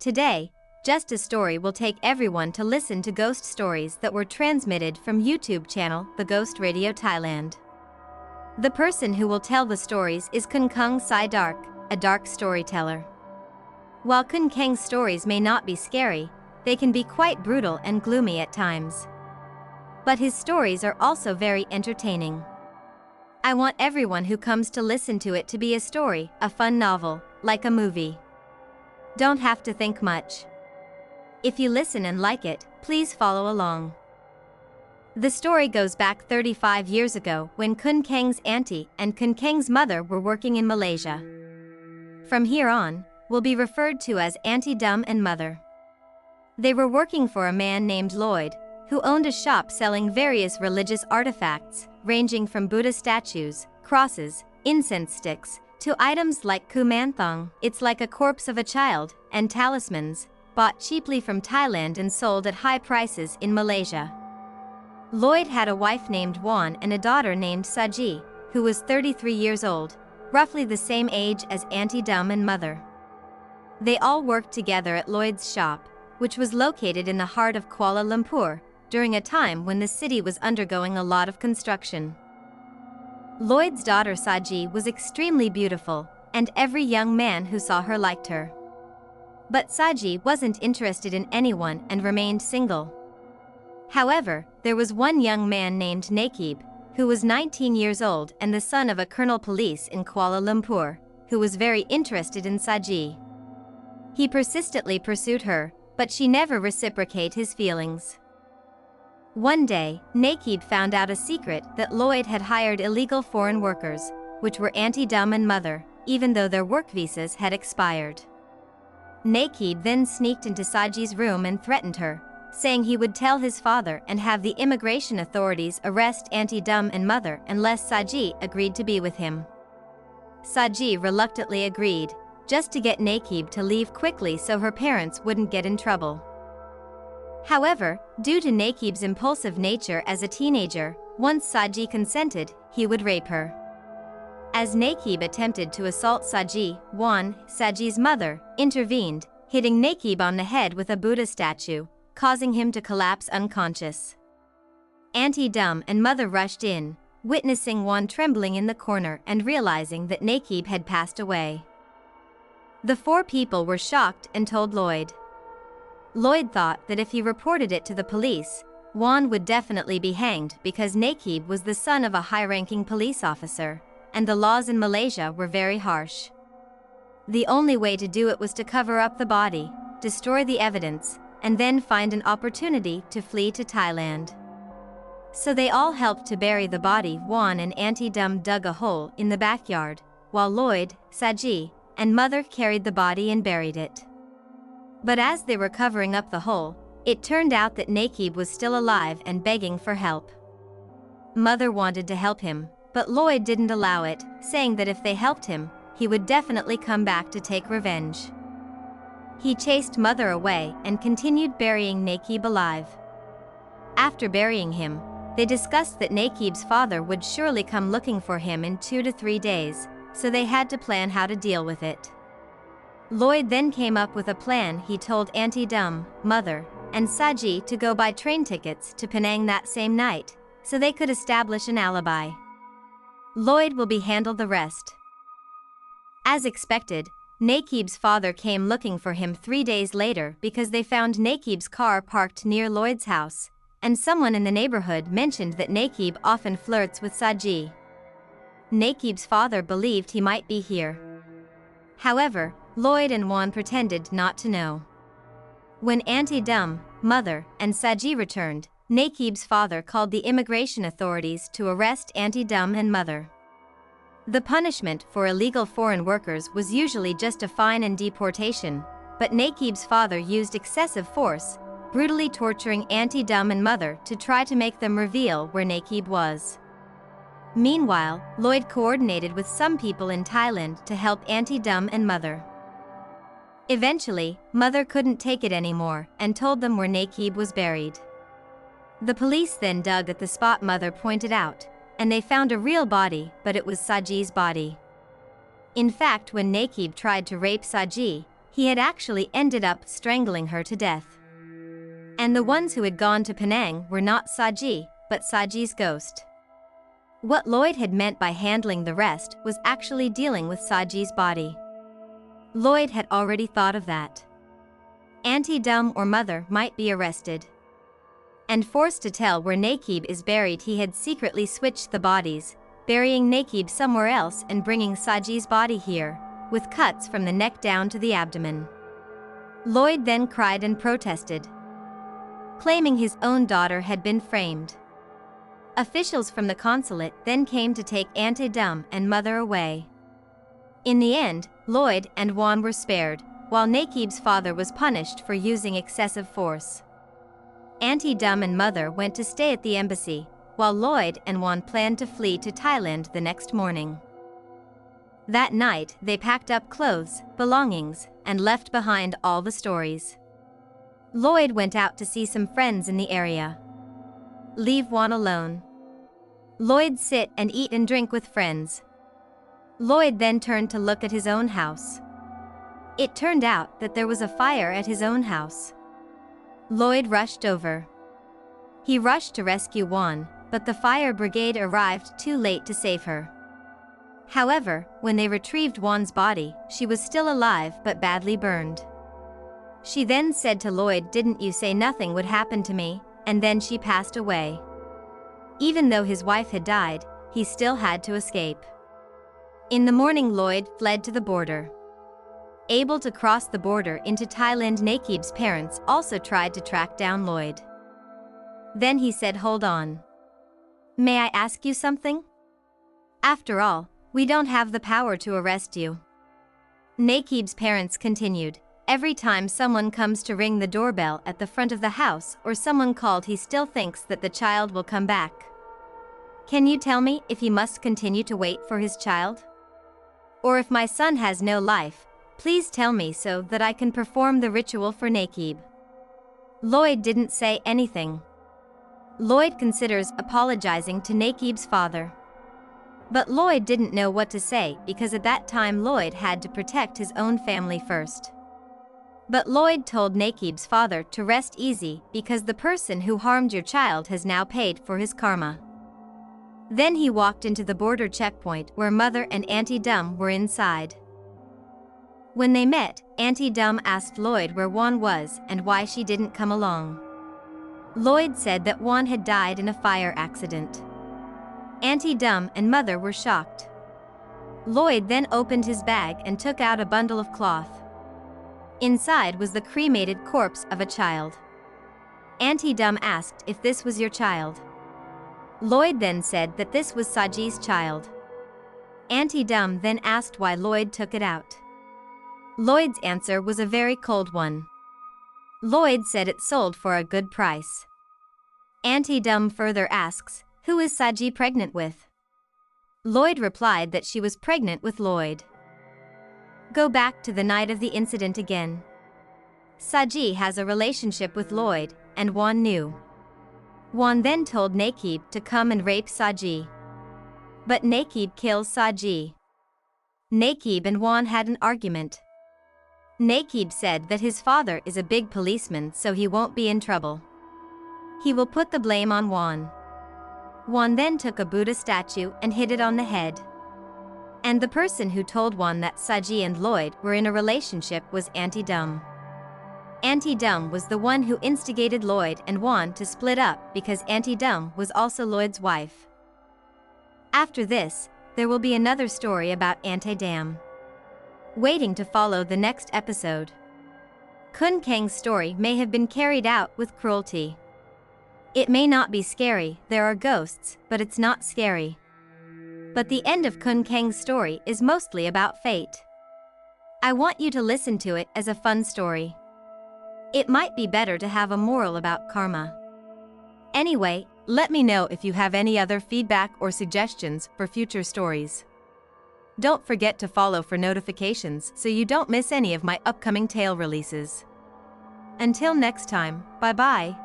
Today, Just a Story will take everyone to listen to ghost stories that were transmitted from YouTube channel The Ghost Radio Thailand. The person who will tell the stories is Khun Keng Sai Dark, a dark storyteller. While Khun Keng's stories may not be scary, they can be quite brutal and gloomy at times. But his stories are also very entertaining. I want everyone who comes to listen to it to be a story, a fun novel, like a movie. Don't have to think much. If you listen and like it, please follow along. The story goes back 35 years ago when Khun Keng's auntie and Khun Keng's mother were working in Malaysia. From here on, will be referred to as Auntie Dum and Mother. They were working for a man named Lloyd, who owned a shop selling various religious artifacts, ranging from Buddha statues, crosses, incense sticks, to items like kumanthong, it's like a corpse of a child, and talismans, bought cheaply from Thailand and sold at high prices in Malaysia. Lloyd had a wife named Wan and a daughter named Saji, who was 33 years old, roughly the same age as Auntie Dum and Mother. They all worked together at Lloyd's shop, which was located in the heart of Kuala Lumpur, during a time when the city was undergoing a lot of construction. Lloyd's daughter Saji was extremely beautiful, and every young man who saw her liked her. But Saji wasn't interested in anyone and remained single. However, there was one young man named Nakib, who was 19 years old and the son of a colonel police in Kuala Lumpur, who was very interested in Saji. He persistently pursued her, but she never reciprocated his feelings. One day, Nakib found out a secret that Lloyd had hired illegal foreign workers, which were Auntie Dum and Mother, even though their work visas had expired. Nakib then sneaked into Saji's room and threatened her, saying he would tell his father and have the immigration authorities arrest Auntie Dum and Mother unless Saji agreed to be with him. Saji reluctantly agreed, just to get Nakib to leave quickly so her parents wouldn't get in trouble. However, due to Nakib's impulsive nature as a teenager, once Saji consented, he would rape her. As Nakib attempted to assault Saji, Wan, Saji's mother, intervened, hitting Nakib on the head with a Buddha statue, causing him to collapse unconscious. Auntie Dum and Mother rushed in, witnessing Wan trembling in the corner and realizing that Nakib had passed away. The four people were shocked and told Lloyd. Lloyd thought that if he reported it to the police, Wan would definitely be hanged because Nakib was the son of a high-ranking police officer, and the laws in Malaysia were very harsh. The only way to do it was to cover up the body, destroy the evidence, and then find an opportunity to flee to Thailand. So they all helped to bury the body. Wan and Auntie Dum dug a hole in the backyard, while Lloyd, Saji, and Mother carried the body and buried it. But as they were covering up the hole, it turned out that Nakib was still alive and begging for help. Mother wanted to help him, but Lloyd didn't allow it, saying that if they helped him, he would definitely come back to take revenge. He chased Mother away and continued burying Nakib alive. After burying him, they discussed that Nakib's father would surely come looking for him in 2 to 3 days, so they had to plan how to deal with it. Lloyd then came up with a plan. He told Auntie Dum, Mother, and Saji to go buy train tickets to Penang that same night, so they could establish an alibi. Lloyd will handle the rest. As expected, Nakib's father came looking for him 3 days later because they found Nakib's car parked near Lloyd's house, and someone in the neighborhood mentioned that Nakib often flirts with Saji. Nakib's father believed he might be here. However, Lloyd and Wan pretended not to know. When Auntie Dum, Mother, and Saji returned, Nakib's father called the immigration authorities to arrest Auntie Dum and Mother. The punishment for illegal foreign workers was usually just a fine and deportation, but Nakib's father used excessive force, brutally torturing Auntie Dum and Mother to try to make them reveal where Nakib was. Meanwhile, Lloyd coordinated with some people in Thailand to help Auntie Dum and Mother. Eventually, Mother couldn't take it anymore and told them where Nakib was buried. The police then dug at the spot Mother pointed out, and they found a real body, but it was Saji's body. In fact, when Nakib tried to rape Saji, He had actually ended up strangling her to death. And the ones who had gone to Penang were not Saji, but Saji's ghost. What Lloyd had meant by handling the rest was actually dealing with Saji's body. Lloyd had already thought of that. Auntie Dum or Mother might be arrested and forced to tell where Nakib is buried. He had secretly switched the bodies, burying Nakib somewhere else and bringing Saji's body here, with cuts from the neck down to the abdomen. Lloyd then cried and protested, claiming his own daughter had been framed. Officials from the consulate then came to take Auntie Dum and Mother away. In the end, Lloyd and Juan were spared, while Nakib's father was punished for using excessive force. Auntie Dum and Mother went to stay at the embassy, while Lloyd and Juan planned to flee to Thailand the next morning. That night, they packed up clothes, belongings, and left behind all the stories. Lloyd went out to see some friends in the area. Leave Juan alone. Lloyd sit and eat and drink with friends. Lloyd then turned to look at his own house. It turned out that there was a fire at his own house. Lloyd rushed over. He rushed to rescue Juan, but the fire brigade arrived too late to save her. However, when they retrieved Juan's body, she was still alive but badly burned. She then said to Lloyd, "Didn't you say nothing would happen to me?" And then she passed away. Even though his wife had died, he still had to escape. In the morning, Lloyd fled to the border. Able to cross the border into Thailand, Nakib's parents also tried to track down Lloyd. Then he said, "Hold on. May I ask you something? After all, we don't have the power to arrest you." Nakib's parents continued, "Every time someone comes to ring the doorbell at the front of the house or someone called, he still thinks that the child will come back. Can you tell me if he must continue to wait for his child? Or if my son has no life, please tell me so that I can perform the ritual for Nakib." Lloyd didn't say anything. Lloyd considers apologizing to Nakib's father. But Lloyd didn't know what to say because at that time Lloyd had to protect his own family first. But Lloyd told Nakib's father to rest easy because the person who harmed your child has now paid for his karma. Then he walked into the border checkpoint where Mother and Auntie Dum were inside. When they met, Auntie Dum asked Lloyd where Juan was and why she didn't come along. Lloyd said that Juan had died in a fire accident. Auntie Dum and Mother were shocked. Lloyd then opened his bag and took out a bundle of cloth. Inside was the cremated corpse of a child. Auntie Dum asked if this was your child. Lloyd then said that this was Saji's child. Auntie Dum then asked why Lloyd took it out. Lloyd's answer was a very cold one. Lloyd said it sold for a good price. Auntie Dum further asks, "Who is Saji pregnant with?" Lloyd replied that she was pregnant with Lloyd. Go back to the night of the incident again. Saji has a relationship with Lloyd, and Juan knew. Juan then told Nakib to come and rape Saji. But Nakib kills Saji. Nakib and Juan had an argument. Nakib said that his father is a big policeman, so he won't be in trouble. He will put the blame on Juan. Juan then took a Buddha statue and hit it on the head. And the person who told Juan that Saji and Lloyd were in a relationship was Auntie Dum. Auntie Dum was the one who instigated Lloyd and Juan to split up because Auntie Dum was also Lloyd's wife. After this, there will be another story about Auntie Dam. Waiting to follow the next episode. Khun Keng's story may have been carried out with cruelty. It may not be scary, there are ghosts, but it's not scary. But the end of Khun Keng's story is mostly about fate. I want you to listen to it as a fun story. It might be better to have a moral about karma. Anyway, let me know if you have any other feedback or suggestions for future stories. Don't forget to follow for notifications so you don't miss any of my upcoming tale releases. Until next time, bye-bye.